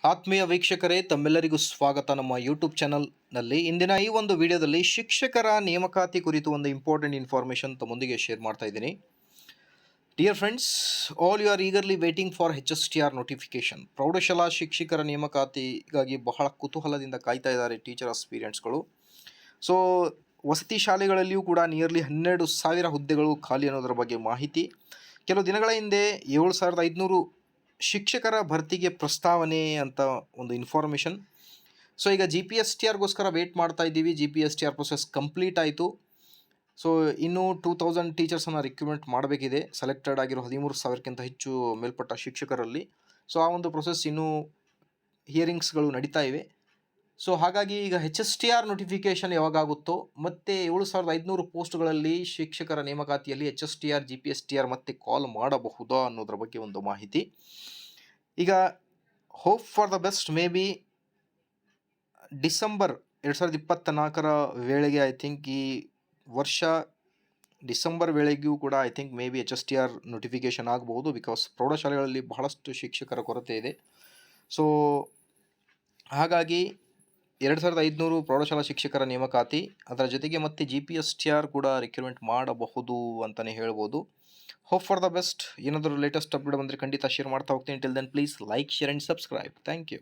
ಆತ್ಮೀಯ ವೀಕ್ಷಕರೇ, ತಮ್ಮೆಲ್ಲರಿಗೂ ಸ್ವಾಗತ ನಮ್ಮ ಯೂಟ್ಯೂಬ್ ಚಾನಲ್ನಲ್ಲಿ. ಇಂದಿನ ಈ ಒಂದು ವಿಡಿಯೋದಲ್ಲಿ ಶಿಕ್ಷಕರ ನೇಮಕಾತಿ ಕುರಿತು ಒಂದು ಇಂಪಾರ್ಟೆಂಟ್ ಇನ್ಫಾರ್ಮೇಷನ್ ತಮ್ಮೊಂದಿಗೆ ಶೇರ್ ಮಾಡ್ತಾ ಇದ್ದೀನಿ. Dear friends, all you are eagerly waiting for HSTR notification. ಪ್ರೌಢಶಾಲಾ ಶಿಕ್ಷಕರ ನೇಮಕಾತಿಗಾಗಿ ಬಹಳ ಕುತೂಹಲದಿಂದ ಕಾಯ್ತಾ ಇದ್ದಾರೆ ಟೀಚರ್ ಆಸ್ಪಿರೆಂಟ್ಸ್ಗಳು. ಸೊ ವಸತಿ ಶಾಲೆಗಳಲ್ಲಿಯೂ ಕೂಡ ನಿಯರ್ಲಿ 12,000 ಹುದ್ದೆಗಳು ಖಾಲಿ ಅನ್ನೋದರ ಬಗ್ಗೆ ಮಾಹಿತಿ. ಕೆಲವು ದಿನಗಳ ಹಿಂದೆ 7,500 ಶಿಕ್ಷಕರ ಭರ್ತಿಗೆ ಪ್ರಸ್ತಾವನೆ ಅಂತ ಒಂದು ಇನ್ಫಾರ್ಮೇಷನ್. ಸೊ ಈಗ GPSTRಗೋಸ್ಕರ ವೇಟ್ ಮಾಡ್ತಾ ಇದ್ದೀವಿ. GPSTR ಪ್ರೊಸೆಸ್ ಕಂಪ್ಲೀಟ್ ಆಯಿತು. ಸೊ ಇನ್ನೂ 2,000 ಟೀಚರ್ಸನ್ನು ರಿಕ್ರೂಟ್ಮೆಂಟ್ ಮಾಡಬೇಕಿದೆ. ಸೆಲೆಕ್ಟೆಡ್ ಆಗಿರೋ 13,000ಕ್ಕಿಂತ ಹೆಚ್ಚು ಮೇಲ್ಪಟ್ಟ ಶಿಕ್ಷಕರಲ್ಲಿ. ಸೊ ಆ ಒಂದು ಪ್ರೊಸೆಸ್ ಇನ್ನೂ ಹಿಯರಿಂಗ್ಸ್ಗಳು ನಡೀತಾ ಇವೆ. ಸೊ ಹಾಗಾಗಿ ಈಗ HSTR ನೋಟಿಫಿಕೇಷನ್ ಯಾವಾಗುತ್ತೋ ಮತ್ತು 7,500 ಪೋಸ್ಟ್ಗಳಲ್ಲಿ ಶಿಕ್ಷಕರ ನೇಮಕಾತಿಯಲ್ಲಿ HSTR GPSTR ಮತ್ತೆ ಕಾಲ್ ಮಾಡಬಹುದಾ ಅನ್ನೋದ್ರ ಬಗ್ಗೆ ಒಂದು ಮಾಹಿತಿ. ಈಗ hope for the best, may be December 2024 ವೇಳೆಗೆ, ಐ ಥಿಂಕ್ ಈ ವರ್ಷ ಡಿಸೆಂಬರ್ ವೇಳೆಗೂ ಕೂಡ I think may be HSTR notification ಆಗಬಹುದು. ಬಿಕಾಸ್ ಪ್ರೌಢಶಾಲೆಗಳಲ್ಲಿ ಬಹಳಷ್ಟು ಶಿಕ್ಷಕರ ಕೊರತೆ ಇದೆ. ಸೊ ಹಾಗಾಗಿ 2,500 ಪ್ರೌಢಶಾಲಾ ಶಿಕ್ಷಕರ ನೇಮಕಾತಿ, ಅದರ ಜೊತೆಗೆ ಮತ್ತೆ GPSTR ಕೂಡ ರಿಕ್ರೂಟ್ಮೆಂಟ್ ಮಾಡಬಹುದು ಅಂತಲೇ ಹೇಳ್ಬೋದು. Hope for the best. ಏನಾದರೂ ಲೇಟೆಸ್ಟ್ ಅಪ್ಡೇಟ್ ಬಂದರೆ ಖಂಡಿತ ಶೇರ್ ಮಾಡ್ತಾ ಹೋಗ್ತೀನಿ. Till then please like, share and subscribe. Thank you.